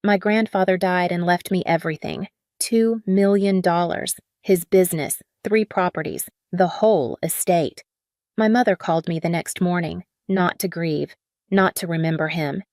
My grandfather died and left me everything. $2 million. His business, 3 properties, the whole estate. My mother called me the next morning, not to grieve, not to remember him.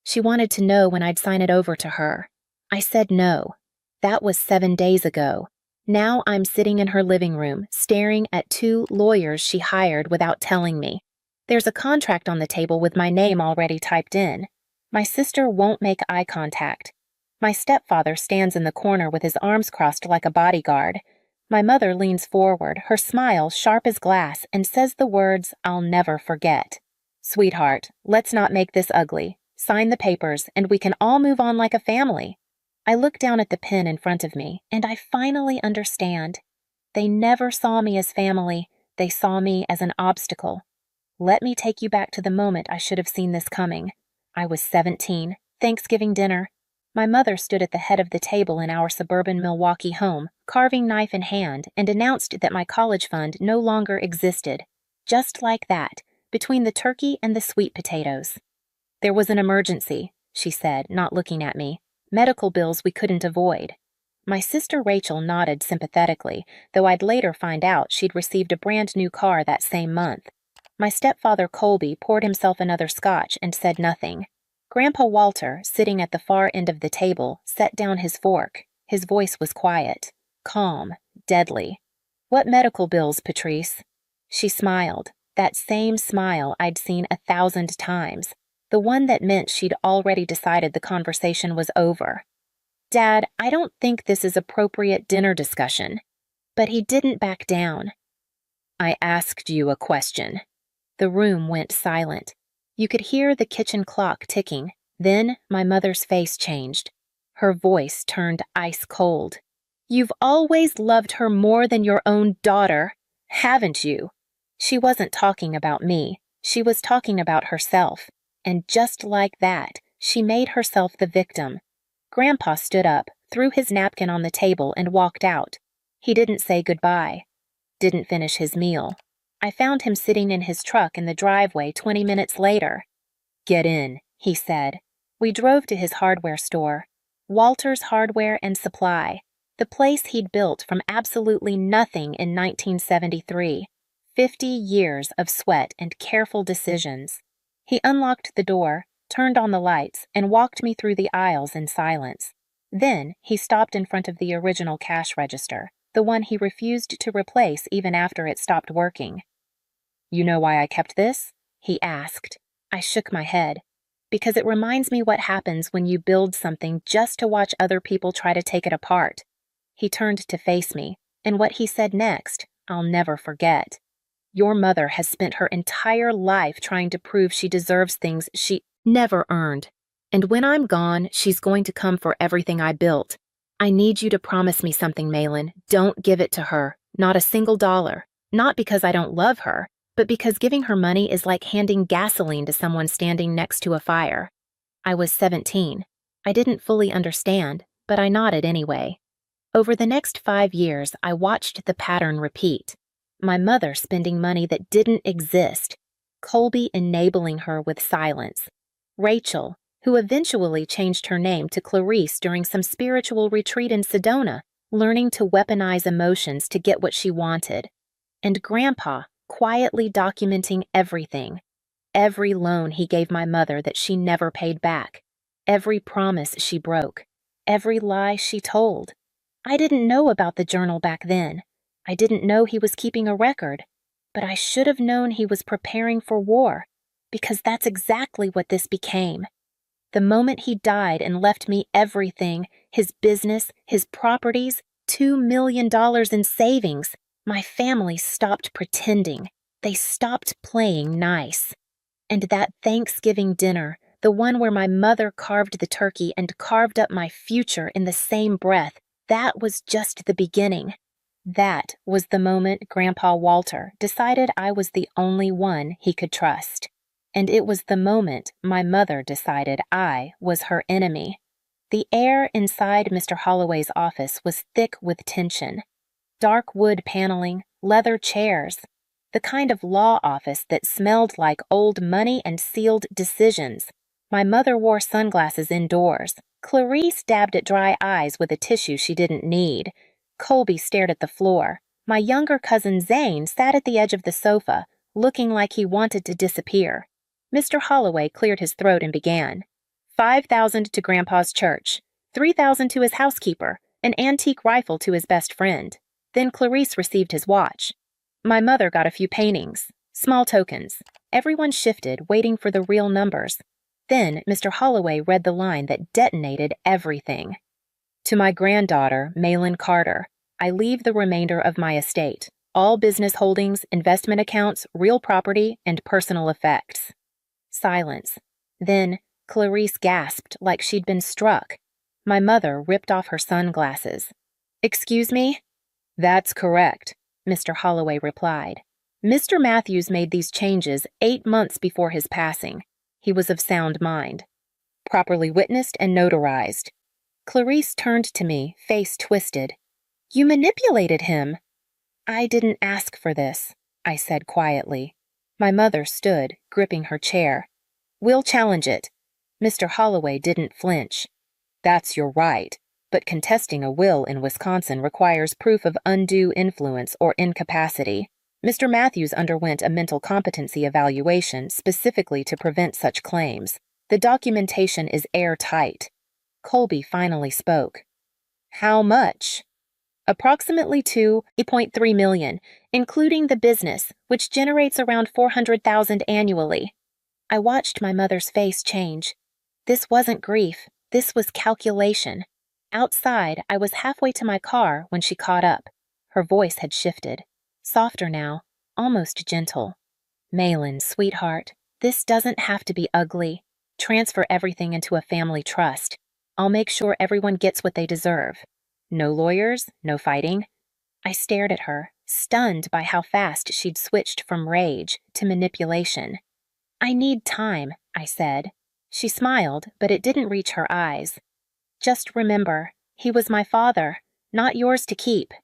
She wanted to know when I'd sign it over to her. I said no. That was 7 days ago. Now I'm sitting in her living room, staring at 2 lawyers she hired without telling me. There's a contract on the table with my name already typed in. My sister won't make eye contact. My stepfather stands in the corner with his arms crossed like a bodyguard. My mother leans forward, her smile sharp as glass, and says the words I'll never forget. "Sweetheart, let's not make this ugly. Sign the papers, and we can all move on like a family." I look down at the pen in front of me, and I finally understand. They never saw me as family. They saw me as an obstacle. Let me take you back to the moment I should have seen this coming. I was 17, Thanksgiving dinner. My mother stood at the head of the table in our suburban Milwaukee home, carving knife in hand, and announced that my college fund no longer existed. Just like that, between the turkey and the sweet potatoes. "There was an emergency," she said, not looking at me. "Medical bills we couldn't avoid." My sister Rachel nodded sympathetically, though I'd later find out she'd received a brand new car that same month. My stepfather Colby poured himself another scotch and said nothing. Grandpa Walter, sitting at the far end of the table, set down his fork. His voice was quiet, calm, deadly. "What medical bills, Patrice?" She smiled, that same smile I'd seen 1,000 times, the one that meant she'd already decided the conversation was over. "Dad, I don't think this is appropriate dinner discussion." But he didn't back down. "I asked you a question." The room went silent. You could hear the kitchen clock ticking. Then my mother's face changed. Her voice turned ice cold. "You've always loved her more than your own daughter, haven't you?" She wasn't talking about me. She was talking about herself. And just like that, she made herself the victim. Grandpa stood up, threw his napkin on the table, and walked out. He didn't say goodbye. Didn't finish his meal. I found him sitting in his truck in the driveway 20 minutes later. "Get in," he said. We drove to his hardware store, Walter's Hardware and Supply, the place he'd built from absolutely nothing in 1973. 50 years of sweat and careful decisions. He unlocked the door, turned on the lights, and walked me through the aisles in silence. Then he stopped in front of the original cash register, the one he refused to replace even after it stopped working. "You know why I kept this?" he asked. I shook my head. "Because it reminds me what happens when you build something just to watch other people try to take it apart." He turned to face me, and what he said next, I'll never forget. "Your mother has spent her entire life trying to prove she deserves things she never earned. And when I'm gone, she's going to come for everything I built. I need you to promise me something, Malin. Don't give it to her. Not a single dollar. Not because I don't love her, but because giving her money is like handing gasoline to someone standing next to a fire." I was 17. I didn't fully understand, but I nodded anyway. Over the next 5 years, I watched the pattern repeat. My mother spending money that didn't exist. Colby enabling her with silence. Rachel, who eventually changed her name to Clarice during some spiritual retreat in Sedona, learning to weaponize emotions to get what she wanted. And Grandpa, quietly documenting everything. Every loan he gave my mother that she never paid back. Every promise she broke. Every lie she told. I didn't know about the journal back then. I didn't know he was keeping a record. But I should have known he was preparing for war, because that's exactly what this became. The moment he died and left me everything, his business, his properties, $2 million in savings, my family stopped pretending. They stopped playing nice. And that Thanksgiving dinner, the one where my mother carved the turkey and carved up my future in the same breath, that was just the beginning. That was the moment Grandpa Walter decided I was the only one he could trust. And it was the moment my mother decided I was her enemy. The air inside Mr. Holloway's office was thick with tension. Dark wood paneling, leather chairs, the kind of law office that smelled like old money and sealed decisions. My mother wore sunglasses indoors. Clarice dabbed at dry eyes with a tissue she didn't need. Colby stared at the floor. My younger cousin Zane sat at the edge of the sofa, looking like he wanted to disappear. Mr. Holloway cleared his throat and began. 5,000 to Grandpa's church, 3,000 to his housekeeper, an antique rifle to his best friend. Then Clarice received his watch. My mother got a few paintings, small tokens. Everyone shifted, waiting for the real numbers. Then Mr. Holloway read the line that detonated everything. To my granddaughter, Malin Carter, I leave the remainder of my estate, all business holdings, investment accounts, real property, and personal effects. Silence. Then Clarice gasped like she'd been struck. My mother ripped off her sunglasses. "Excuse me?" "That's correct," Mr. Holloway replied. Mr. Matthews made these changes 8 months before his passing. He was of sound mind. Properly witnessed and notarized. Clarice turned to me, face twisted. "You manipulated him." "I didn't ask for this," I said quietly. My mother stood, gripping her chair. "We'll challenge it." Mr. Holloway didn't flinch. "That's your right, but contesting a will in Wisconsin requires proof of undue influence or incapacity. Mr. Matthews underwent a mental competency evaluation specifically to prevent such claims. The documentation is airtight." Colby finally spoke. "How much?" "Approximately $2.3 million, including the business, which generates around $400,000 annually." I watched my mother's face change. This wasn't grief. This was calculation. Outside, I was halfway to my car when she caught up. Her voice had shifted. Softer now, almost gentle. "Malin, sweetheart, this doesn't have to be ugly. Transfer everything into a family trust. I'll make sure everyone gets what they deserve. No lawyers, no fighting." I stared at her, stunned by how fast she'd switched from rage to manipulation. "I need time," I said. She smiled, but it didn't reach her eyes. "Just remember, he was my father, not yours to keep."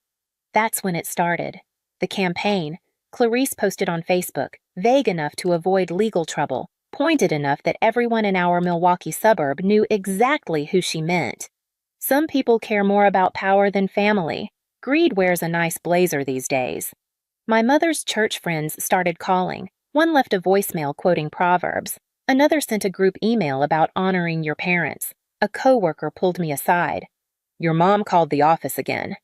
That's when it started. The campaign. Clarice posted on Facebook, vague enough to avoid legal trouble, pointed enough that everyone in our Milwaukee suburb knew exactly who she meant. Some people care more about power than family. Greed wears a nice blazer these days. My mother's church friends started calling. One left a voicemail quoting Proverbs. Another sent a group email about honoring your parents. A coworker pulled me aside. "Your mom called the office again."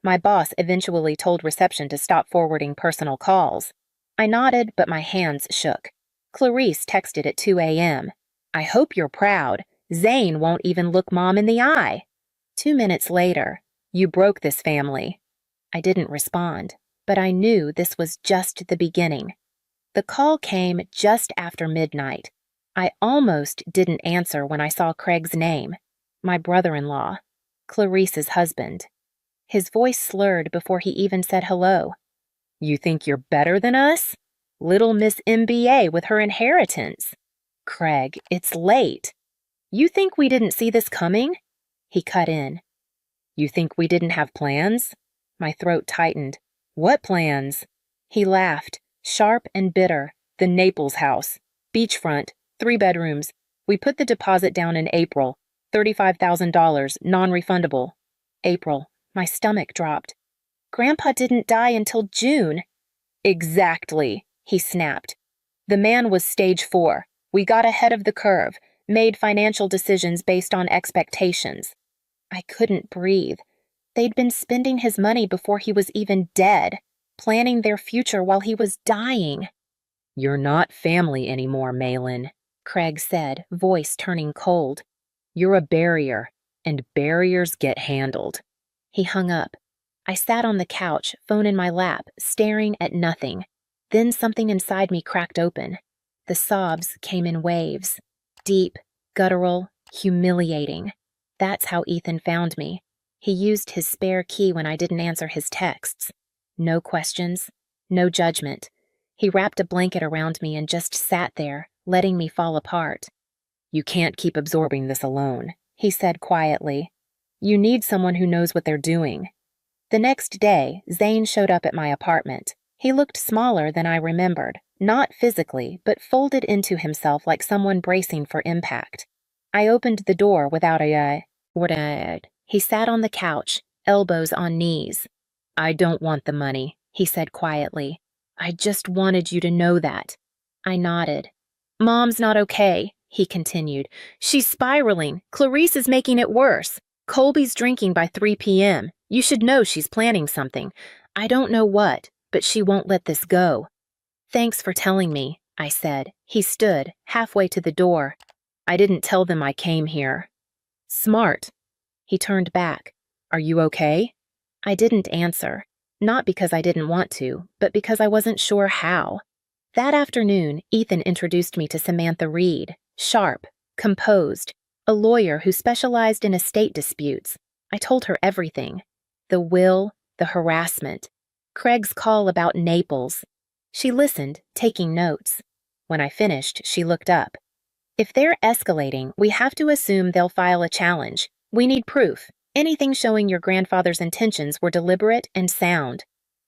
My boss eventually told reception to stop forwarding personal calls. I nodded, but my hands shook. Clarice texted at 2 a.m. "I hope you're proud. Zane won't even look Mom in the eye." 2 minutes later, "You broke this family." I didn't respond, but I knew this was just the beginning. The call came just after midnight. I almost didn't answer when I saw Craig's name. My brother-in-law, Clarice's husband. His voice slurred before he even said hello. "You think you're better than us? Little Miss MBA with her inheritance." "Craig, it's late." "You think we didn't see this coming?" He cut in. "You think we didn't have plans?" My throat tightened. "What plans?" He laughed, sharp and bitter. "The Naples house. Beachfront, 3 bedrooms. We put the deposit down in April. $35,000, non-refundable." April. My stomach dropped. "Grandpa didn't die until June." "Exactly," he snapped. "The man was stage 4. We got ahead of the curve, made financial decisions based on expectations." I couldn't breathe. They'd been spending his money before he was even dead, planning their future while he was dying. "You're not family anymore, Malin," Craig said, voice turning cold. "You're a barrier, and barriers get handled." He hung up. I sat on the couch, phone in my lap, staring at nothing. Then something inside me cracked open. The sobs came in waves. Deep, guttural, humiliating. That's how Ethan found me. He used his spare key when I didn't answer his texts. No questions, no judgment. He wrapped a blanket around me and just sat there, letting me fall apart. "You can't keep absorbing this alone," he said quietly. "You need someone who knows what they're doing." The next day, Zane showed up at my apartment. He looked smaller than I remembered, Not physically, but folded into himself like someone bracing for impact. I opened the door without a word. He sat on the couch, elbows on knees. I don't want the money, he said quietly. I just wanted you to know that. I nodded. Mom's not okay, he continued. She's spiraling. Clarice is making it worse. Colby's drinking by 3 p.m. You should know she's planning something. I don't know what, but she won't let this go. Thanks for telling me, I said. He stood, halfway to the door. I didn't tell them I came here. Smart. He turned back. Are you okay? I didn't answer. Not because I didn't want to, but because I wasn't sure how. That afternoon, Ethan introduced me to Samantha Reed, sharp, composed, a lawyer who specialized in estate disputes. I told her everything. The will, the harassment, Craig's call about Naples. She listened, taking notes. When I finished, she looked up. If they're escalating, we have to assume they'll file a challenge. We need proof. Anything showing your grandfather's intentions were deliberate and sound.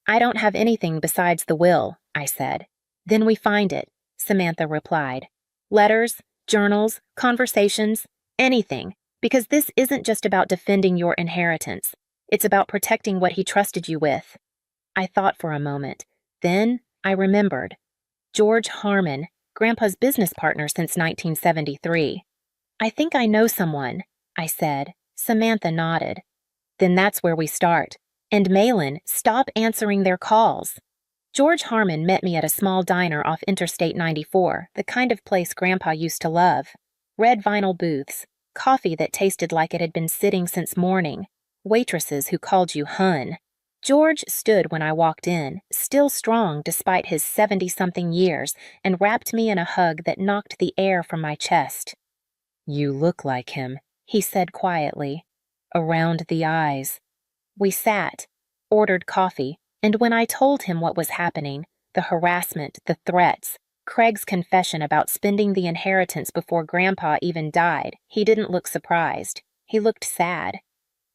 I don't have anything besides the will, I said. Then we find it, Samantha replied. Letters, journals, conversations, anything, because this isn't just about defending your inheritance. It's about protecting what he trusted you with. I thought for a moment. Then I remembered. George Harmon, Grandpa's business partner since 1973. I think I know someone, I said. Samantha nodded. Then that's where we start. And Malin, stop answering their calls. George Harmon met me at a small diner off Interstate 94, the kind of place Grandpa used to love. Red vinyl booths, coffee that tasted like it had been sitting since morning, waitresses who called you hun. George stood when I walked in, still strong despite his 70-something years, and wrapped me in a hug that knocked the air from my chest. You look like him, he said quietly. Around the eyes. We sat, ordered coffee, and when I told him what was happening, the harassment, the threats, Craig's confession about spending the inheritance before Grandpa even died, he didn't look surprised. He looked sad.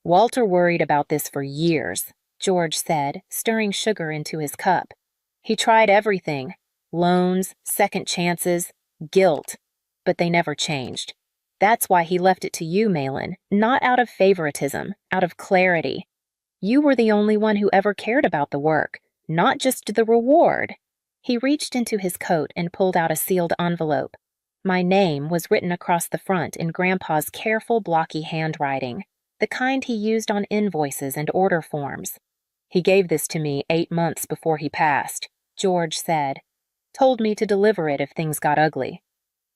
Walter worried about this for years, George said, stirring sugar into his cup. He tried everything. Loans, second chances, guilt. But they never changed. That's why he left it to you, Malin, not out of favoritism, out of clarity. You were the only one who ever cared about the work, not just the reward. He reached into his coat and pulled out a sealed envelope. My name was written across the front in Grandpa's careful, blocky handwriting, the kind he used on invoices and order forms. He gave this to me 8 months before he passed, George said. Told me to deliver it if things got ugly.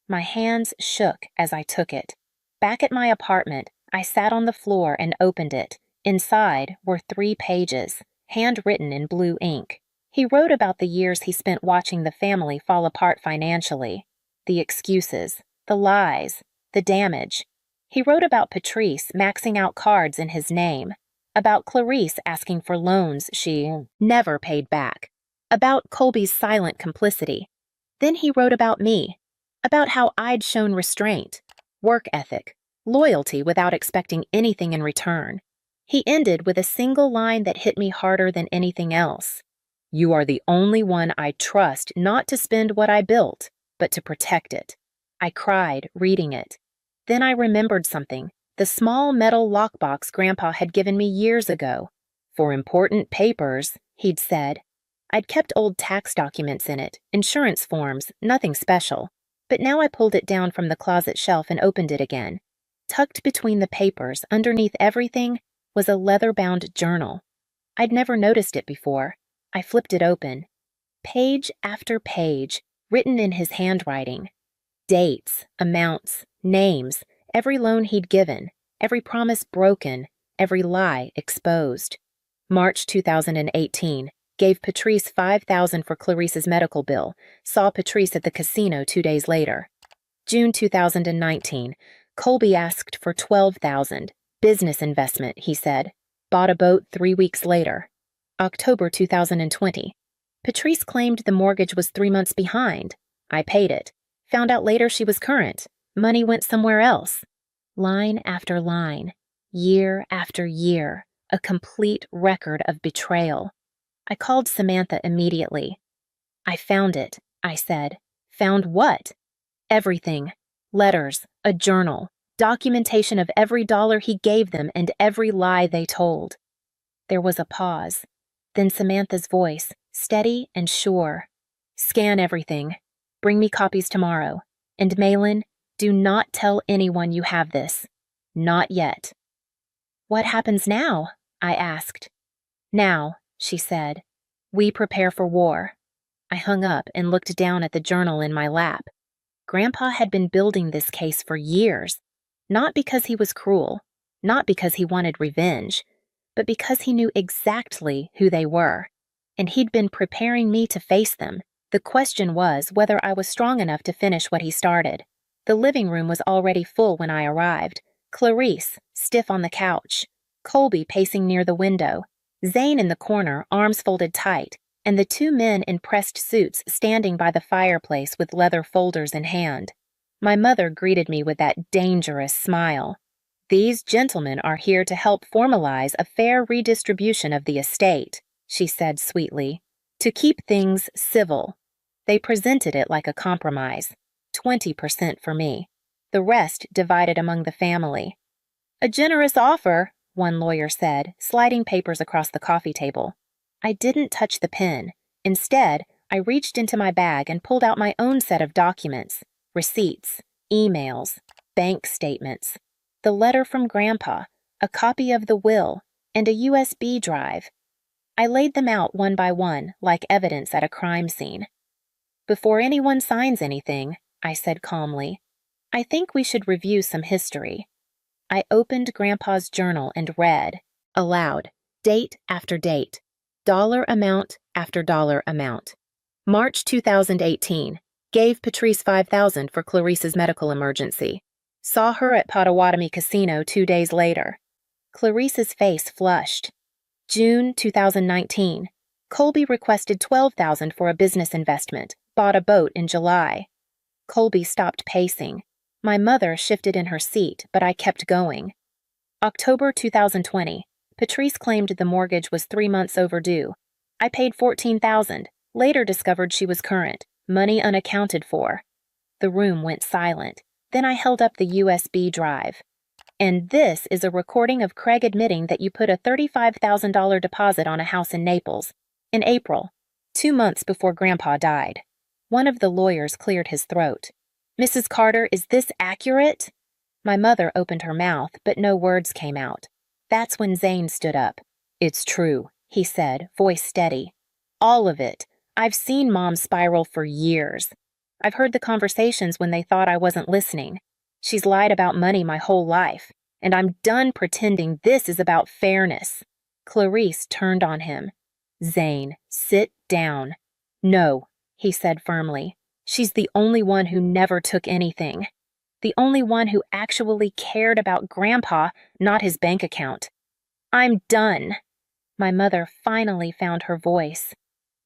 My hands shook as I took it. Back at my apartment, I sat on the floor and opened it. Inside were 3 pages, handwritten in blue ink. He wrote about the years he spent watching the family fall apart financially, the excuses, the lies, the damage. He wrote about Patrice maxing out cards in his name, about Clarice asking for loans she never paid back, about Colby's silent complicity. Then he wrote about me, about how I'd shown restraint, work ethic, loyalty without expecting anything in return. He ended with a single line that hit me harder than anything else. You are the only one I trust not to spend what I built, but to protect it. I cried, reading it. Then I remembered something, the small metal lockbox Grandpa had given me years ago. For important papers, he'd said. I'd kept old tax documents in it, insurance forms, nothing special. But now I pulled it down from the closet shelf and opened it again. Tucked between the papers, underneath everything, was a leather-bound journal. I'd never noticed it before. I flipped it open. Page after page, written in his handwriting. Dates, amounts, names, every loan he'd given, every promise broken, every lie exposed. March 2018. Gave Patrice $5,000 for Clarice's medical bill. Saw Patrice at the casino 2 days later. June 2019. Colby asked for $12,000. Business investment, he said. Bought a boat 3 weeks later. October 2020. Patrice claimed the mortgage was 3 months behind. I paid it. Found out later she was current. Money went somewhere else. Line after line. Year after year. A complete record of betrayal. I called Samantha immediately. I found it, I said. Found what? Everything. Letters, a journal, documentation of every dollar he gave them and every lie they told. There was a pause. Then Samantha's voice, steady and sure. Scan everything. Bring me copies tomorrow. And Malin, do not tell anyone you have this. Not yet. What happens now? I asked. Now, she said, we prepare for war. I hung up and looked down at the journal in my lap. Grandpa had been building this case for years, not because he was cruel, not because he wanted revenge, but because he knew exactly who they were, and he'd been preparing me to face them. The question was whether I was strong enough to finish what he started. The living room was already full when I arrived. Clarice, stiff on the couch, Colby pacing near the window, Zane in the corner, arms folded tight, and the two men in pressed suits standing by the fireplace with leather folders in hand. My mother greeted me with that dangerous smile. These gentlemen are here to help formalize a fair redistribution of the estate, she said sweetly, to keep things civil. They presented it like a compromise, 20% for me, the rest divided among the family. A generous offer, one lawyer said, sliding papers across the coffee table. I didn't touch the pen. Instead, I reached into my bag and pulled out my own set of documents, receipts, emails, bank statements, the letter from Grandpa, a copy of the will, and a USB drive. I laid them out one by one, like evidence at a crime scene. Before anyone signs anything, I said calmly, I think we should review some history. I opened Grandpa's journal and read, aloud, date after date, dollar amount after dollar amount. March 2018, gave Patrice $5,000 for Clarice's medical emergency. Saw her at Potawatomi Casino 2 days later. Clarice's face flushed. June 2019, Colby requested $12,000 for a business investment, bought a boat in July. Colby stopped pacing. My mother shifted in her seat, but I kept going. October 2020, Patrice claimed the mortgage was 3 months overdue. I paid $14,000, later discovered she was current, money unaccounted for. The room went silent. Then I held up the USB drive. And this is a recording of Craig admitting that you put a $35,000 deposit on a house in Naples, in April, 2 months before Grandpa died. One of the lawyers cleared his throat. Mrs. Carter, is this accurate? My mother opened her mouth, but no words came out. That's when Zane stood up. It's true, he said, voice steady. All of it. I've seen Mom spiral for years. I've heard the conversations when they thought I wasn't listening. She's lied about money my whole life, and I'm done pretending this is about fairness. Clarice turned on him. Zane, sit down. No, he said firmly. She's the only one who never took anything. The only one who actually cared about Grandpa, not his bank account. I'm done. My mother finally found her voice.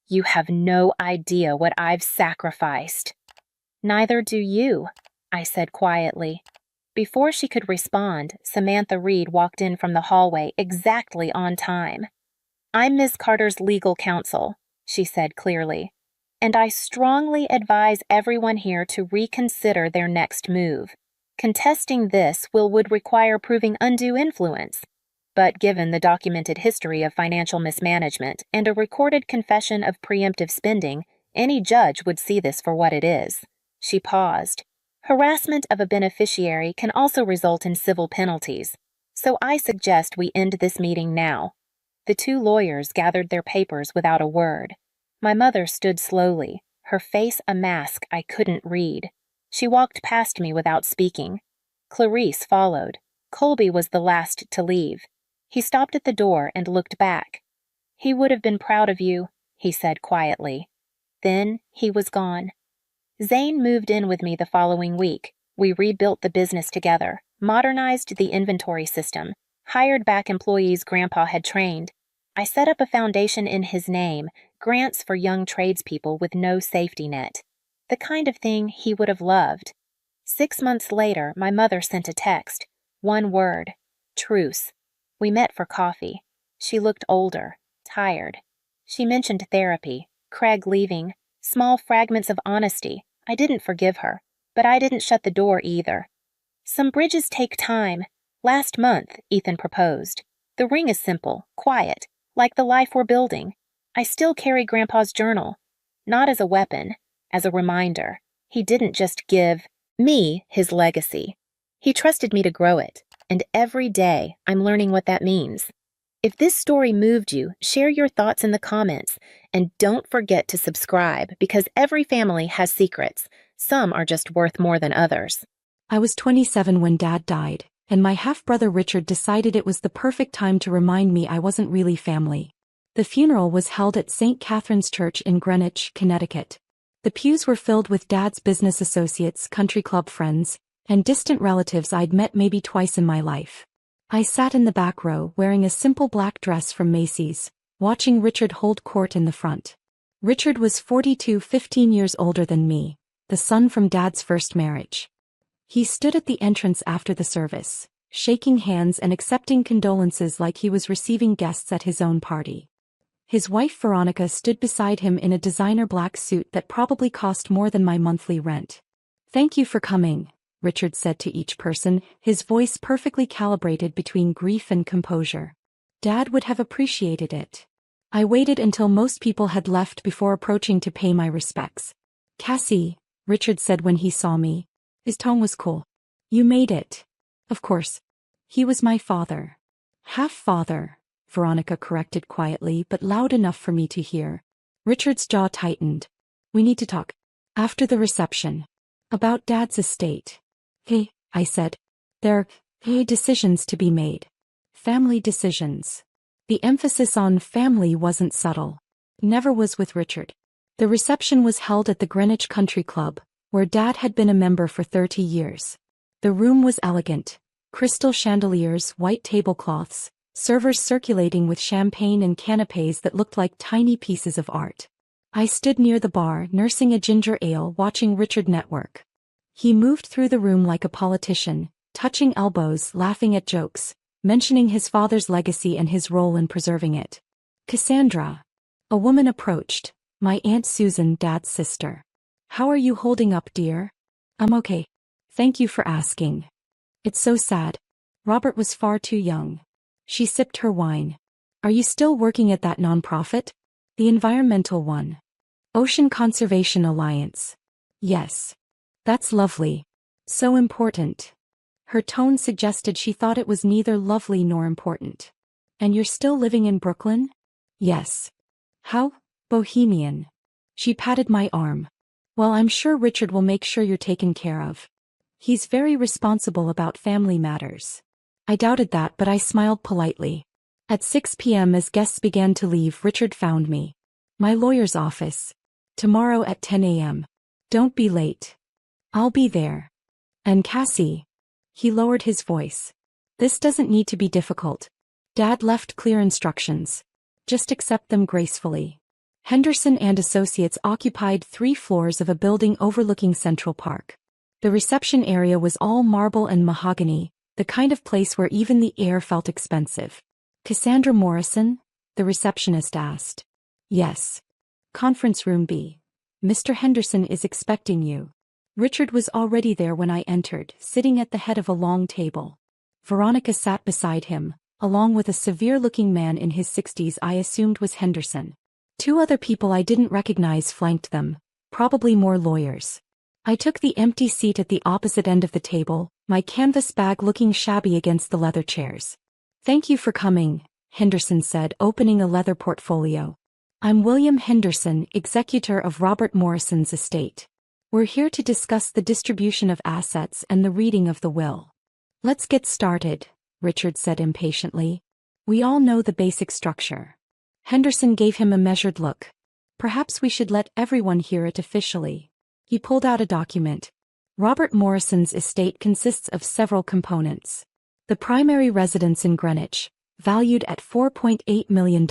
You have no idea what I've sacrificed. Neither do you, I said quietly. Before she could respond, Samantha Reed walked in from the hallway exactly on time. I'm Miss Carter's legal counsel, she said clearly, and I strongly advise everyone here to reconsider their next move. Contesting this would require proving undue influence, but given the documented history of financial mismanagement and a recorded confession of preemptive spending, any judge would see this for what it is. She paused. Harassment of a beneficiary can also result in civil penalties, so I suggest we end this meeting now. The two lawyers gathered their papers without a word. My mother stood slowly, her face a mask I couldn't read. She walked past me without speaking. Clarice followed. Colby was the last to leave. He stopped at the door and looked back. He would have been proud of you, he said quietly. Then he was gone. Zane moved in with me the following week. We rebuilt the business together, modernized the inventory system, hired back employees Grandpa had trained. I set up a foundation in his name, grants for young tradespeople with no safety net. The kind of thing he would have loved. 6 months later, my mother sent a text. One word. Truce. We met for coffee. She looked older, tired. She mentioned therapy, Craig leaving, Small fragments of honesty. I didn't forgive her, but I didn't shut the door either. Some bridges take time. Last month, Ethan proposed. The ring is simple, quiet, like the life we're building. I still carry Grandpa's journal. Not as a weapon, as a reminder. He didn't just give me his legacy. He trusted me to grow it, and every day I'm learning what that means. If this story moved you, share your thoughts in the comments, and don't forget to subscribe because every family has secrets. Some are just worth more than others. I was 27 when Dad died, and my half-brother Richard decided it was the perfect time to remind me I wasn't really family. The funeral was held at St. Catherine's Church in Greenwich, Connecticut. The pews were filled with Dad's business associates, country club friends, and distant relatives I'd met maybe twice in my life. I sat in the back row wearing a simple black dress from Macy's, watching Richard hold court in the front. Richard was 42, 15 years older than me, the son from Dad's first marriage. He stood at the entrance after the service, shaking hands and accepting condolences like he was receiving guests at his own party. His wife Veronica stood beside him in a designer black suit that probably cost more than my monthly rent. "Thank you for coming," Richard said to each person, his voice perfectly calibrated between grief and composure. Dad would have appreciated it. I waited until most people had left before approaching to pay my respects. "Cassie," Richard said when he saw me. His tone was cool. "You made it." "Of course. He was my father." "Half-father," Veronica corrected quietly but loud enough for me to hear. Richard's jaw tightened. "We need to talk. After the reception. About Dad's estate." "Hey," I said. "There are decisions to be made. Family decisions." The emphasis on family wasn't subtle. Never was with Richard. The reception was held at the Greenwich Country Club, where Dad had been a member for 30 years. The room was elegant. Crystal chandeliers, white tablecloths, servers circulating with champagne and canapes that looked like tiny pieces of art. I stood near the bar, nursing a ginger ale, watching Richard network. He moved through the room like a politician, touching elbows, laughing at jokes, mentioning his father's legacy and his role in preserving it. "Cassandra." A woman approached, my Aunt Susan, Dad's sister. "How are you holding up, dear?" "I'm okay. Thank you for asking. It's so sad. Robert was far too young." She sipped her wine. "Are you still working at that nonprofit? The environmental one?" "Ocean Conservation Alliance." "Yes. That's lovely. So important." Her tone suggested she thought it was neither lovely nor important. "And you're still living in Brooklyn?" "Yes." "How bohemian." She patted my arm. "Well, I'm sure Richard will make sure you're taken care of. He's very responsible about family matters." I doubted that, but I smiled politely. At 6 p.m. as guests began to leave, Richard found me. "My lawyer's office. Tomorrow at 10 a.m. Don't be late." "I'll be there." "And Cassie." He lowered his voice. "This doesn't need to be difficult. Dad left clear instructions. Just accept them gracefully." Henderson and Associates occupied 3 floors of a building overlooking Central Park. The reception area was all marble and mahogany, the kind of place where even the air felt expensive. "Cassandra Morrison?" the receptionist asked. "Yes. Conference room B. Mr. Henderson is expecting you." Richard was already there when I entered, sitting at the head of a long table. Veronica sat beside him, along with a severe-looking man in his 60s I assumed was Henderson. 2 other people I didn't recognize flanked them, probably more lawyers. I took the empty seat at the opposite end of the table, my canvas bag looking shabby against the leather chairs. "Thank you for coming," Henderson said, opening a leather portfolio. "I'm William Henderson, executor of Robert Morrison's estate. We're here to discuss the distribution of assets and the reading of the will." "Let's get started," Richard said impatiently. "We all know the basic structure." Henderson gave him a measured look. "Perhaps we should let everyone hear it officially." He pulled out a document. Robert Morrison's estate consists of several components. The primary residence in Greenwich, valued at $4.8 million.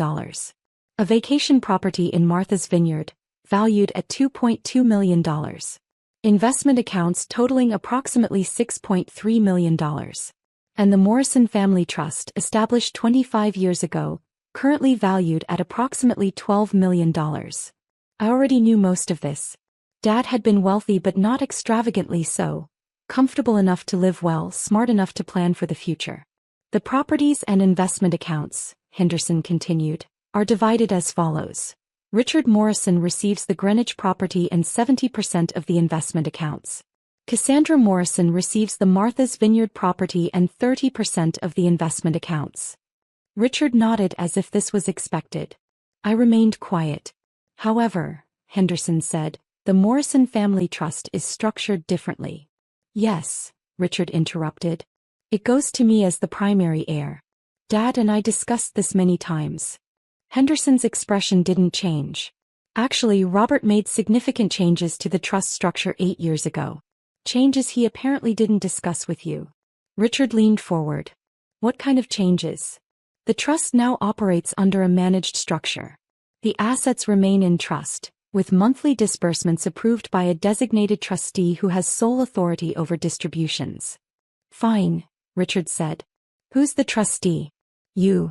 A vacation property in Martha's Vineyard, valued at $2.2 million. Investment accounts totaling approximately $6.3 million. And the Morrison Family Trust, established 25 years ago, currently valued at approximately $12 million. I already knew most of this. Dad had been wealthy but not extravagantly so. Comfortable enough to live well, smart enough to plan for the future. The properties and investment accounts, Henderson continued, are divided as follows. Richard Morrison receives the Greenwich property and 70% of the investment accounts. Cassandra Morrison receives the Martha's Vineyard property and 30% of the investment accounts. Richard nodded as if this was expected. I remained quiet. However, Henderson said, the Morrison Family Trust is structured differently. Yes, Richard interrupted. It goes to me as the primary heir. Dad and I discussed this many times. Henderson's expression didn't change. Actually, Robert made significant changes to the trust structure 8 years ago. Changes he apparently didn't discuss with you. Richard leaned forward. What kind of changes? The trust now operates under a managed structure. The assets remain in trust, with monthly disbursements approved by a designated trustee who has sole authority over distributions. Fine, Richard said. Who's the trustee? You.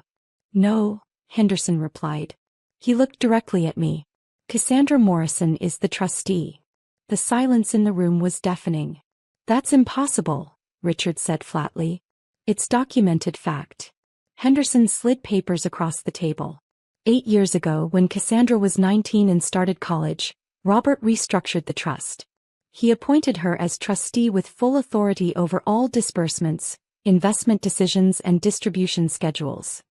No, Henderson replied. He looked directly at me. Cassandra Morrison is the trustee. The silence in the room was deafening. That's impossible, Richard said flatly. It's documented fact. Henderson slid papers across the table. 8 years ago, when Cassandra was 19 and started college, Robert restructured the trust. He appointed her as trustee with full authority over all disbursements, investment decisions and distribution schedules.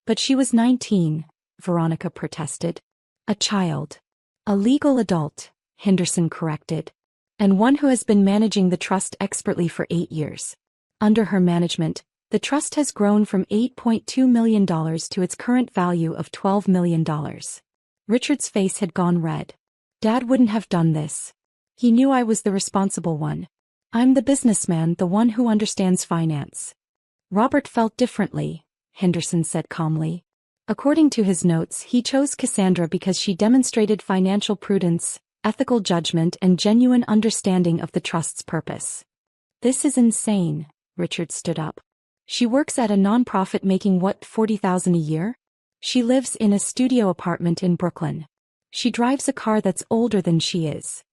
But she was 19, Veronica protested. A child. A legal adult, Henderson corrected. And one who has been managing the trust expertly for 8 years. Under her management, the trust has grown from $8.2 million to its current value of $12 million. Richard's face had gone red. Dad wouldn't have done this. He knew I was the responsible one. I'm the businessman, the one who understands finance. Robert felt differently, Henderson said calmly. According to his notes, he chose Cassandra because she demonstrated financial prudence, ethical judgment, and genuine understanding of the trust's purpose. This is insane, Richard stood up. She works at a nonprofit making what, $40,000 a year? She lives in a studio apartment in Brooklyn. She drives a car that's older than she is.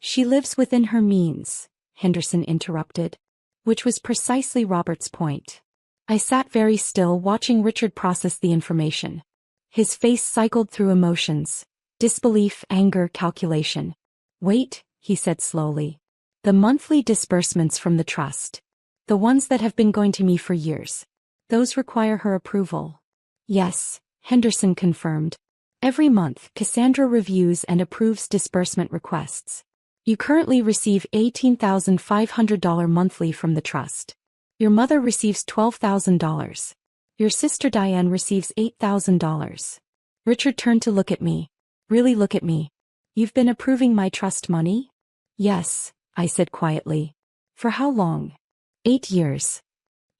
She lives within her means, Henderson interrupted. Which was precisely Robert's point. I sat very still watching Richard process the information. His face cycled through emotions. Disbelief, anger, calculation. Wait, he said slowly. The monthly disbursements from the trust. The ones that have been going to me for years. Those require her approval. Yes, Henderson confirmed. Every month, Cassandra reviews and approves disbursement requests. You currently receive $18,500 monthly from the trust. Your mother receives $12,000. Your sister Diane receives $8,000. Richard turned to look at me. Really look at me. You've been approving my trust money? Yes, I said quietly. For how long? 8 years.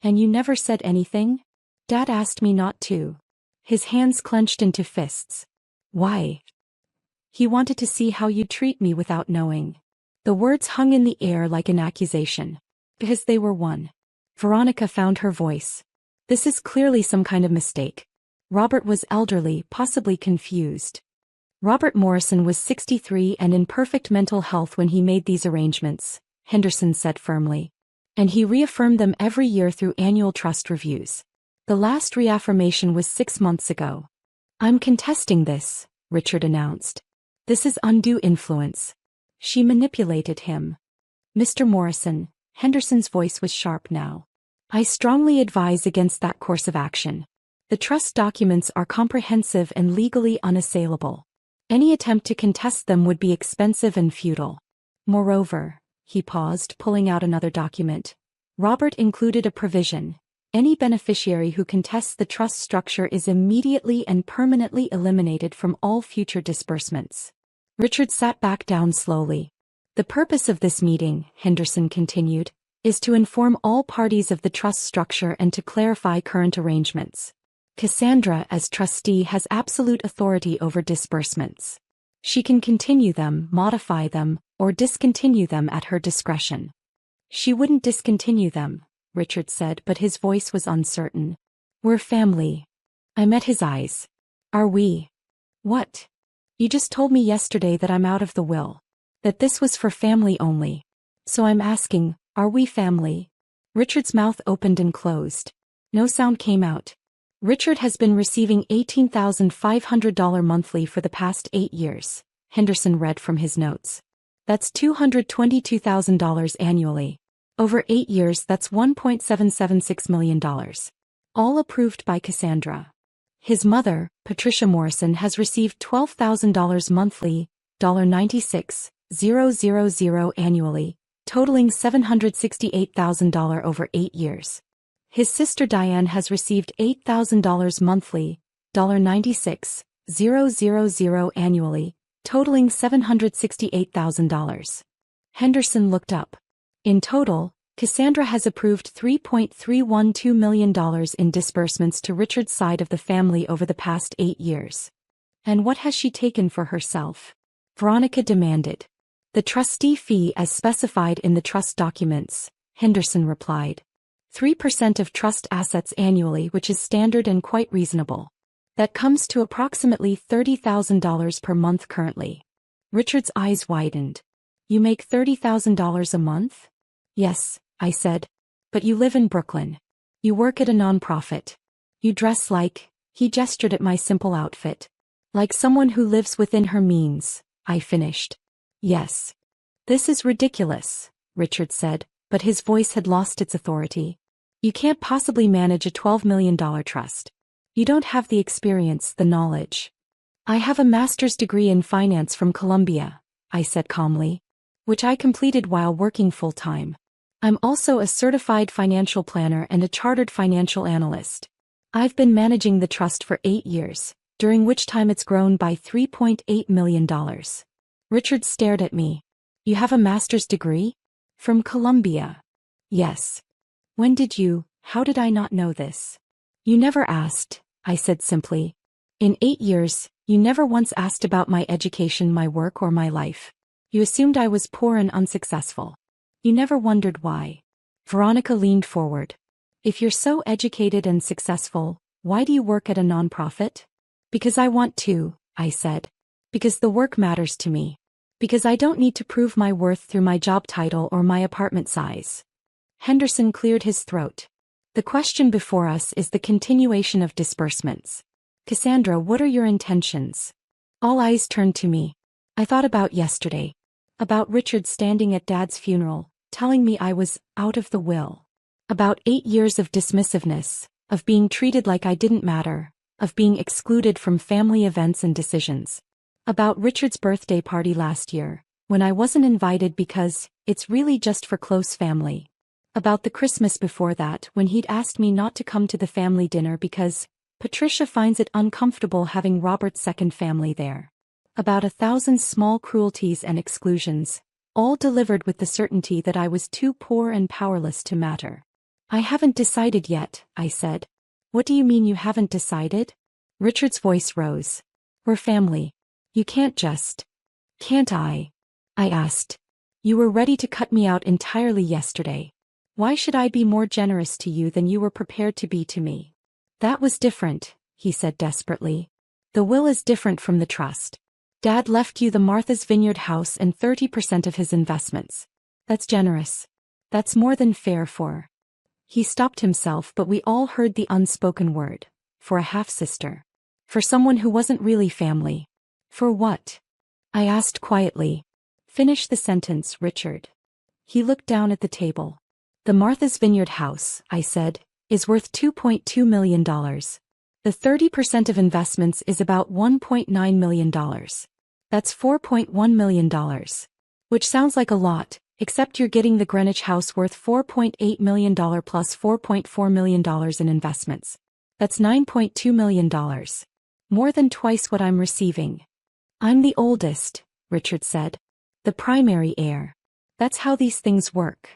And you never said anything? Dad asked me not to. His hands clenched into fists. Why? He wanted to see how you'd treat me without knowing. The words hung in the air like an accusation. Because they were one. Veronica found her voice. This is clearly some kind of mistake. Robert was elderly, possibly confused. Robert Morrison was 63 and in perfect mental health when he made these arrangements, Henderson said firmly. And he reaffirmed them every year through annual trust reviews. The last reaffirmation was 6 months ago. I'm contesting this, Richard announced. This is undue influence. She manipulated him. Mr. Morrison, Henderson's voice was sharp now. I strongly advise against that course of action. The trust documents are comprehensive and legally unassailable. Any attempt to contest them would be expensive and futile. Moreover, he paused, pulling out another document. Robert included a provision. Any beneficiary who contests the trust structure is immediately and permanently eliminated from all future disbursements. Richard sat back down slowly. The purpose of this meeting, Henderson continued, is to inform all parties of the trust structure and to clarify current arrangements. Cassandra, as trustee, has absolute authority over disbursements. She can continue them, modify them, or discontinue them at her discretion. She wouldn't discontinue them, Richard said, but his voice was uncertain. We're family. I met his eyes. Are we? What? You just told me yesterday that I'm out of the will. That this was for family only. So I'm asking, are we family? Richard's mouth opened and closed. No sound came out. Richard has been receiving $18,500 monthly for the past 8 years, Henderson read from his notes. That's $222,000 annually. Over 8 years, that's $1.776 million. All approved by Cassandra. His mother, Patricia Morrison, has received $12,000 monthly, $96,000 annually, totaling $768,000 over 8 years. His sister Diane has received $8,000 monthly, $96,000 annually, totaling $768,000. Henderson looked up. In total, Cassandra has approved $3.312 million in disbursements to Richard's side of the family over the past 8 years. And what has she taken for herself? Veronica demanded. The trustee fee as specified in the trust documents, Henderson replied. 3% of trust assets annually, which is standard and quite reasonable. That comes to approximately $30,000 per month currently. Richard's eyes widened. You make $30,000 a month? Yes, I said. But you live in Brooklyn. You work at a nonprofit. You dress like, he gestured at my simple outfit. Like someone who lives within her means, I finished. Yes. This is ridiculous, Richard said, but his voice had lost its authority. You can't possibly manage a $12 million trust. You don't have the experience, the knowledge. I have a master's degree in finance from Columbia, I said calmly, which I completed while working full-time. I'm also a certified financial planner and a chartered financial analyst. I've been managing the trust for 8 years, during which time it's grown by $3.8 million. Richard stared at me. You have a master's degree? From Columbia. Yes. When did you, how did I not know this? You never asked, I said simply. In 8 years, you never once asked about my education, my work, or my life. You assumed I was poor and unsuccessful. You never wondered why. Veronica leaned forward. If you're so educated and successful, why do you work at a nonprofit? Because I want to, I said. Because the work matters to me. Because I don't need to prove my worth through my job title or my apartment size. Henderson cleared his throat. The question before us is the continuation of disbursements. Cassandra, what are your intentions? All eyes turned to me. I thought about yesterday. About Richard standing at Dad's funeral, telling me I was out of the will. About 8 years of dismissiveness, of being treated like I didn't matter, of being excluded from family events and decisions. About Richard's birthday party last year, when I wasn't invited because it's really just for close family. About the Christmas before that when he'd asked me not to come to the family dinner because Patricia finds it uncomfortable having Robert's second family there. About 1,000 small cruelties and exclusions, all delivered with the certainty that I was too poor and powerless to matter. I haven't decided yet, I said. What do you mean you haven't decided? Richard's voice rose. We're family. You can't just. Can't I? I asked. You were ready to cut me out entirely yesterday. Why should I be more generous to you than you were prepared to be to me? That was different, he said desperately. The will is different from the trust. Dad left you the Martha's Vineyard house and 30% of his investments. That's generous. That's more than fair for. He stopped himself, but we all heard the unspoken word. For a half-sister. For someone who wasn't really family. For what? I asked quietly. Finish the sentence, Richard. He looked down at the table. The Martha's Vineyard house, I said, is worth $2.2 million. The 30% of investments is about $1.9 million. That's $4.1 million. Which sounds like a lot, except you're getting the Greenwich house worth $4.8 million plus $4.4 million in investments. That's $9.2 million. More than twice what I'm receiving. I'm the oldest, Richard said. The primary heir. That's how these things work.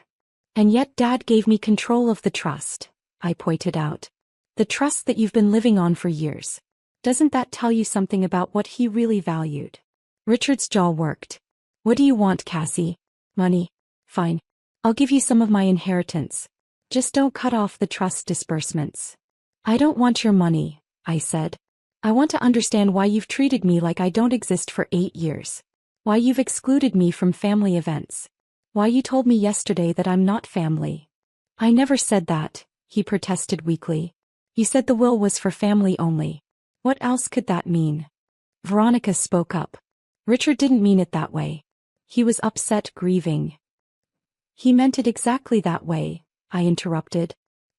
And yet Dad gave me control of the trust, I pointed out. The trust that you've been living on for years. Doesn't that tell you something about what he really valued? Richard's jaw worked. What do you want, Cassie? Money? Fine. I'll give you some of my inheritance. Just don't cut off the trust disbursements. I don't want your money, I said. I want to understand why you've treated me like I don't exist for 8 years. Why you've excluded me from family events. Why you told me yesterday that I'm not family. I never said that, he protested weakly. You said the will was for family only. What else could that mean? Veronica spoke up. Richard didn't mean it that way. He was upset, grieving. He meant it exactly that way, I interrupted.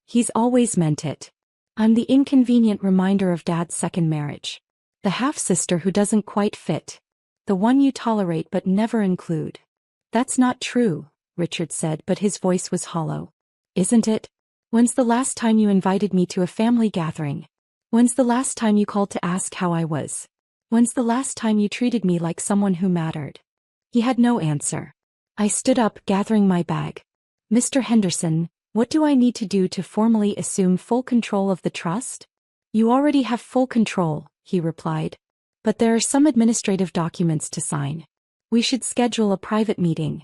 He's always meant it. I'm the inconvenient reminder of Dad's second marriage. The half-sister who doesn't quite fit. The one you tolerate but never include. That's not true, Richard said, but his voice was hollow. Isn't it? When's the last time you invited me to a family gathering? When's the last time you called to ask how I was? When's the last time you treated me like someone who mattered? He had no answer. I stood up, gathering my bag. Mr. Henderson, what do I need to do to formally assume full control of the trust? You already have full control, he replied. But there are some administrative documents to sign. We should schedule a private meeting.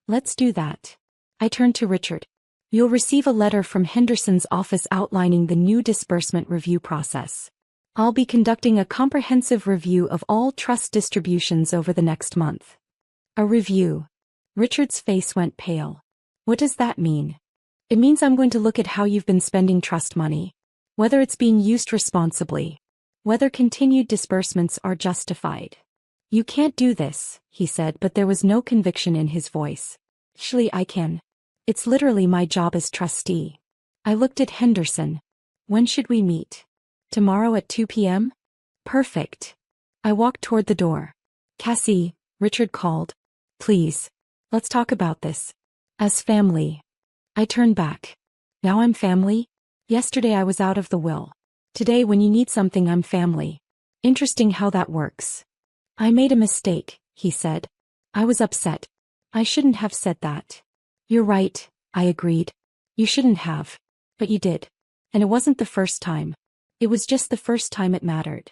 Let's do that. I turned to Richard. You'll receive a letter from Henderson's office outlining the new disbursement review process. I'll be conducting a comprehensive review of all trust distributions over the next month. A review. Richard's face went pale. What does that mean? It means I'm going to look at how you've been spending trust money. Whether it's being used responsibly. Whether continued disbursements are justified. You can't do this, he said, but there was no conviction in his voice. Actually, I can. It's literally my job as trustee. I looked at Henderson. When should we meet? Tomorrow at 2 p.m.? Perfect. I walked toward the door. Cassie, Richard called. Please. Let's talk about this. As family. I turned back. Now I'm family? Yesterday I was out of the will. Today when you need something I'm family. Interesting how that works. I made a mistake, he said. I was upset. I shouldn't have said that. You're right, I agreed. You shouldn't have. But you did. And it wasn't the first time. It was just the first time it mattered.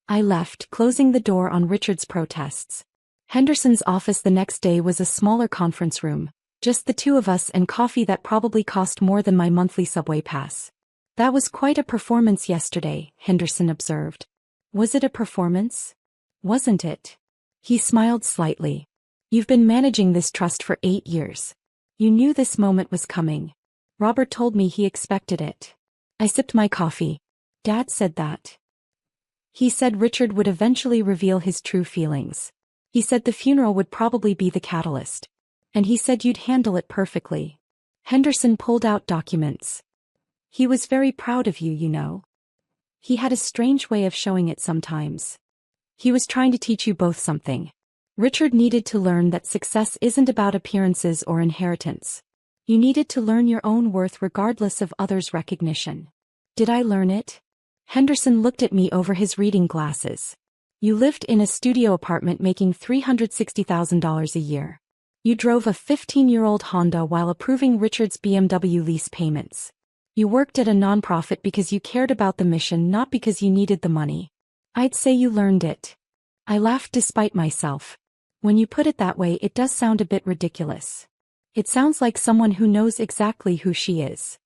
I left, closing the door on Richard's protests. Henderson's office the next day was a smaller conference room. Just the two of us and coffee that probably cost more than my monthly subway pass. That was quite a performance yesterday, Henderson observed. Was it a performance? Wasn't it? He smiled slightly. You've been managing this trust for 8 years. You knew this moment was coming. Robert told me he expected it. I sipped my coffee. Dad said that. He said Richard would eventually reveal his true feelings. He said the funeral would probably be the catalyst. And he said you'd handle it perfectly. Henderson pulled out documents. He was very proud of you, you know. He had a strange way of showing it sometimes. He was trying to teach you both something. Richard needed to learn that success isn't about appearances or inheritance. You needed to learn your own worth regardless of others' recognition. Did I learn it? Henderson looked at me over his reading glasses. You lived in a studio apartment making $360,000 a year. You drove a 15-year-old Honda while approving Richard's BMW lease payments. You worked at a nonprofit because you cared about the mission, not because you needed the money. I'd say you learned it. I laughed despite myself. When you put it that way, it does sound a bit ridiculous. It sounds like someone who knows exactly who she is.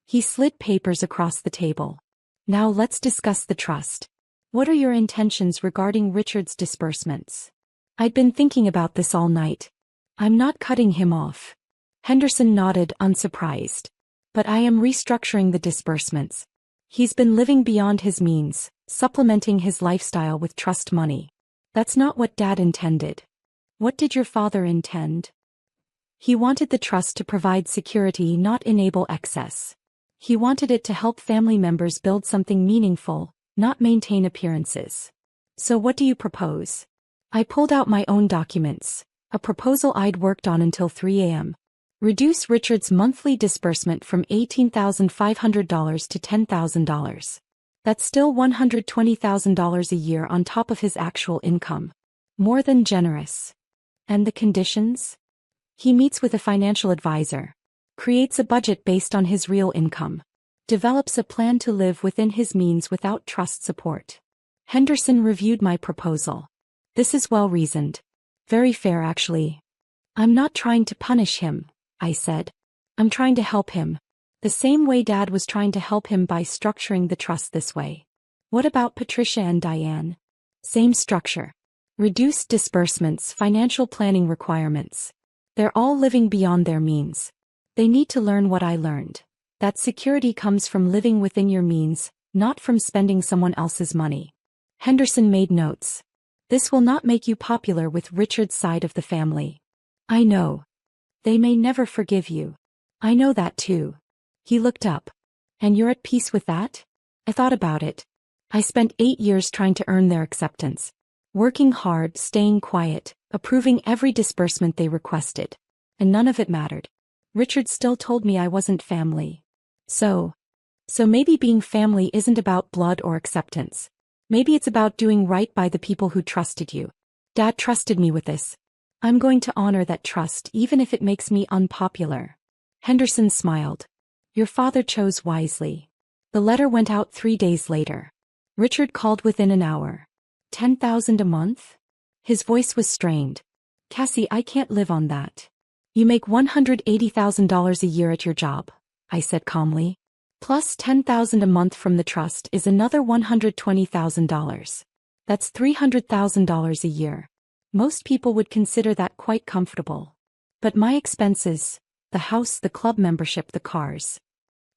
He slid papers across the table. Now let's discuss the trust. What are your intentions regarding Richard's disbursements? I'd been thinking about this all night. I'm not cutting him off. Henderson nodded, unsurprised. But I am restructuring the disbursements. He's been living beyond his means, supplementing his lifestyle with trust money. That's not what Dad intended. What did your father intend? He wanted the trust to provide security, not enable excess. He wanted it to help family members build something meaningful, not maintain appearances. So what do you propose? I pulled out my own documents, a proposal I'd worked on until 3 a.m. Reduce Richard's monthly disbursement from $18,500 to $10,000. That's still $120,000 a year on top of his actual income. More than generous. And the conditions? He meets with a financial advisor. Creates a budget based on his real income. Develops a plan to live within his means without trust support. Henderson reviewed my proposal. This is well reasoned. Very fair, actually. I'm not trying to punish him, I said. I'm trying to help him. The same way Dad was trying to help him by structuring the trust this way. What about Patricia and Diane? Same structure. Reduced disbursements, financial planning requirements. They're all living beyond their means. They need to learn what I learned. That security comes from living within your means, not from spending someone else's money. Henderson made notes. This will not make you popular with Richard's side of the family. I know. They may never forgive you. I know that too. He looked up. And you're at peace with that? I thought about it. I spent 8 years trying to earn their acceptance. Working hard, staying quiet, approving every disbursement they requested. And none of it mattered. Richard still told me I wasn't family. So maybe being family isn't about blood or acceptance. Maybe it's about doing right by the people who trusted you. Dad trusted me with this. I'm going to honor that trust even if it makes me unpopular. Henderson smiled. Your father chose wisely. The letter went out 3 days later. Richard called within an hour. $10,000 a month? His voice was strained. Cassie, I can't live on that. You make $180,000 a year at your job, I said calmly. Plus $10,000 a month from the trust is another $120,000. That's $300,000 a year. Most people would consider that quite comfortable. But my expenses, the house, the club membership, the cars.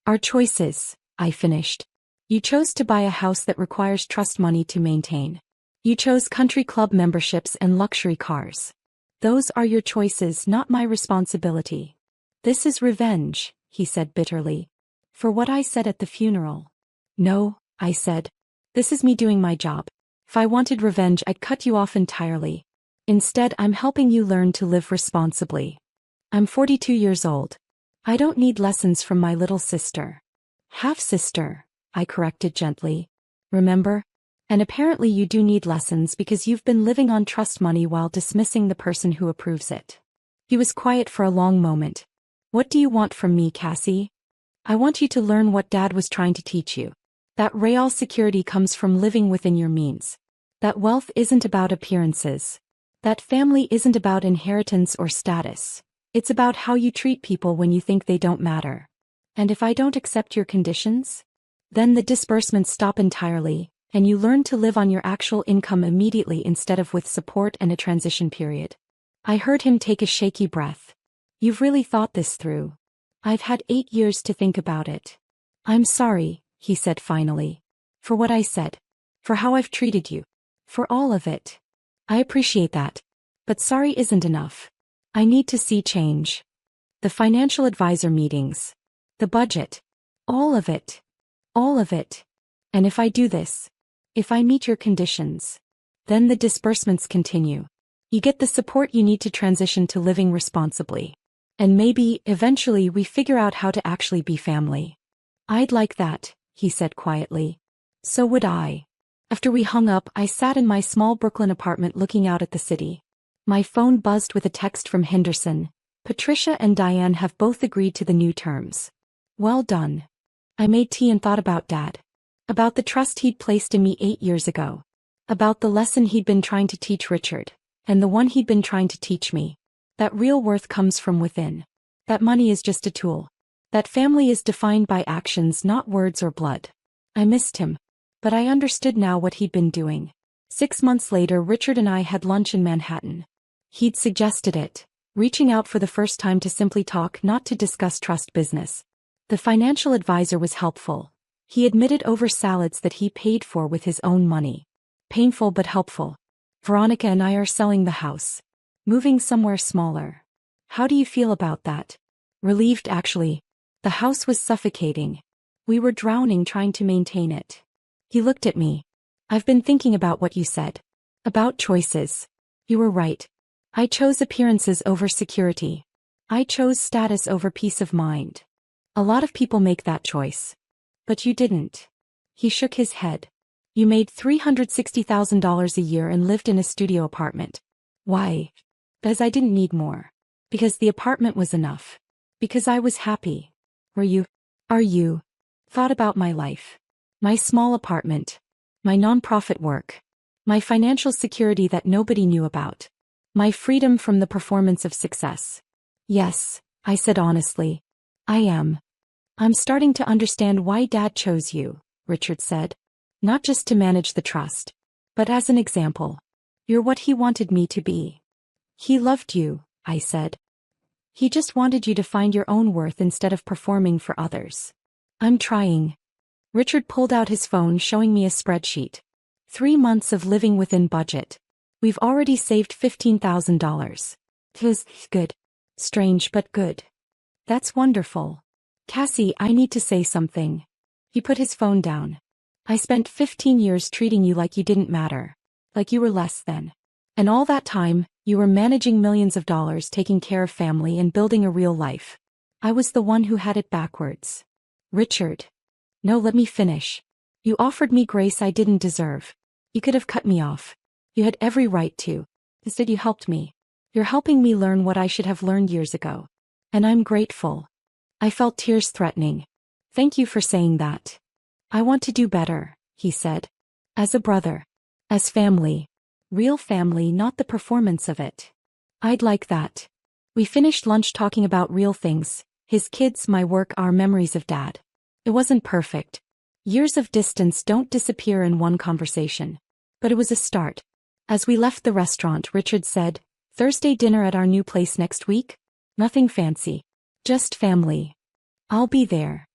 Our choices, I finished. You chose to buy a house that requires trust money to maintain. You chose country club memberships and luxury cars. Those are your choices, not my responsibility. This is revenge, he said bitterly. For what I said at the funeral. No, I said. This is me doing my job. If I wanted revenge, I'd cut you off entirely. Instead, I'm helping you learn to live responsibly. I'm 42 years old. I don't need lessons from my little sister. Half-sister, I corrected gently. Remember? And apparently you do need lessons because you've been living on trust money while dismissing the person who approves it. He was quiet for a long moment. What do you want from me, Cassie? I want you to learn what Dad was trying to teach you. That real security comes from living within your means. That wealth isn't about appearances. That family isn't about inheritance or status. It's about how you treat people when you think they don't matter. And if I don't accept your conditions? Then the disbursements stop entirely, and you learn to live on your actual income immediately instead of with support and a transition period. I heard him take a shaky breath. You've really thought this through. I've had 8 years to think about it. I'm sorry, he said finally. For what I said. For how I've treated you. For all of it. I appreciate that. But sorry isn't enough. I need to see change. The financial advisor meetings. The budget. All of it. All of it. And if I do this, if I meet your conditions, then the disbursements continue. You get the support you need to transition to living responsibly. And maybe, eventually, we figure out how to actually be family. I'd like that, he said quietly. So would I. After we hung up, I sat in my small Brooklyn apartment looking out at the city. My phone buzzed with a text from Henderson. Patricia and Diane have both agreed to the new terms. Well done. I made tea and thought about Dad. About the trust he'd placed in me 8 years ago. About the lesson he'd been trying to teach Richard. And the one he'd been trying to teach me. That real worth comes from within. That money is just a tool. That family is defined by actions, not words or blood. I missed him. But I understood now what he'd been doing. 6 months later, Richard and I had lunch in Manhattan. He'd suggested it, reaching out for the first time to simply talk, not to discuss trust business. The financial advisor was helpful. He admitted over salads that he paid for with his own money. Painful but helpful. Veronica and I are selling the house. Moving somewhere smaller. How do you feel about that? Relieved, actually. The house was suffocating. We were drowning trying to maintain it. He looked at me. I've been thinking about what you said. About choices. You were right. I chose appearances over security. I chose status over peace of mind. A lot of people make that choice. But you didn't. He shook his head. You made $360,000 a year and lived in a studio apartment. Why? Because I didn't need more. Because the apartment was enough. Because I was happy. Were you? Are you? Thought about my life. My small apartment. My nonprofit work. My financial security that nobody knew about. My freedom from the performance of success. Yes, I said honestly. I am. I'm starting to understand why Dad chose you, Richard said. Not just to manage the trust, but as an example. You're what he wanted me to be. He loved you, I said. He just wanted you to find your own worth instead of performing for others. I'm trying. Richard pulled out his phone, showing me a spreadsheet. 3 months of living within budget. We've already saved $15,000. It was good. Strange but good. That's wonderful. Cassie, I need to say something. He put his phone down. I spent 15 years treating you like you didn't matter. Like you were less than. And all that time, you were managing millions of dollars, taking care of family and building a real life. I was the one who had it backwards. Richard. No, let me finish. You offered me grace I didn't deserve. You could have cut me off. You had every right to. Instead you helped me. You're helping me learn what I should have learned years ago. And I'm grateful. I felt tears threatening. Thank you for saying that. I want to do better, he said. As a brother. As family. Real family, not the performance of it. I'd like that. We finished lunch talking about real things, his kids, my work, our memories of Dad. It wasn't perfect. Years of distance don't disappear in one conversation. But it was a start. As we left the restaurant, Richard said, Thursday dinner at our new place next week? Nothing fancy. Just family. I'll be there.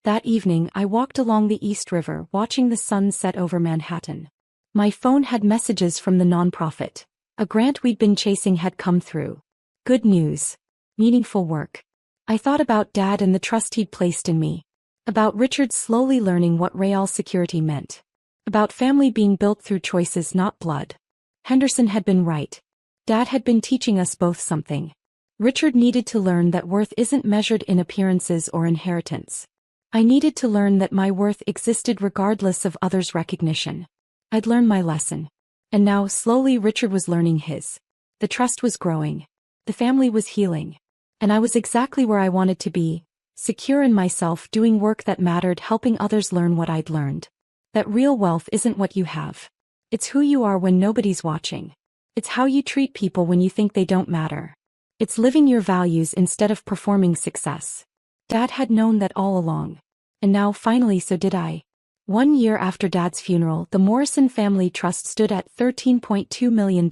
That evening, I walked along the East River, watching the sun set over Manhattan. My phone had messages from the nonprofit. A grant we'd been chasing had come through. Good news. Meaningful work. I thought about Dad and the trust he'd placed in me. About Richard slowly learning what real security meant. About family being built through choices, not blood. Henderson had been right. Dad had been teaching us both something. Richard needed to learn that worth isn't measured in appearances or inheritance. I needed to learn that my worth existed regardless of others' recognition. I'd learned my lesson. And now, slowly, Richard was learning his. The trust was growing. The family was healing. And I was exactly where I wanted to be, secure in myself, doing work that mattered, helping others learn what I'd learned. That real wealth isn't what you have. It's who you are when nobody's watching. It's how you treat people when you think they don't matter. It's living your values instead of performing success. Dad had known that all along. And now, finally, so did I. 1 year after Dad's funeral, the Morrison Family Trust stood at $13.2 million.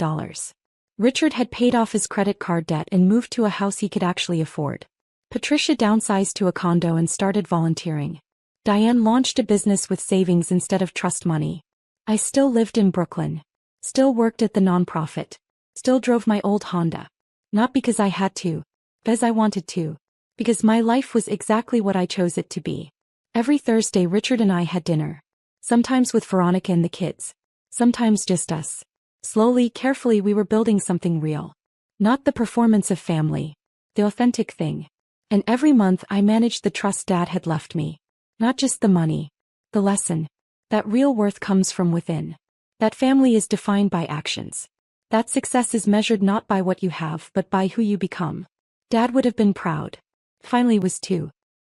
Richard had paid off his credit card debt and moved to a house he could actually afford. Patricia downsized to a condo and started volunteering. Diane launched a business with savings instead of trust money. I still lived in Brooklyn. Still worked at the nonprofit. Still drove my old Honda. Not because I had to, but as I wanted to. Because my life was exactly what I chose it to be. Every Thursday Richard and I had dinner. Sometimes with Veronica and the kids. Sometimes just us. Slowly, carefully we were building something real. Not the performance of family. The authentic thing. And every month I managed the trust Dad had left me. Not just the money. The lesson. That real worth comes from within. That family is defined by actions. That success is measured not by what you have but by who you become. Dad would have been proud. Finally was too.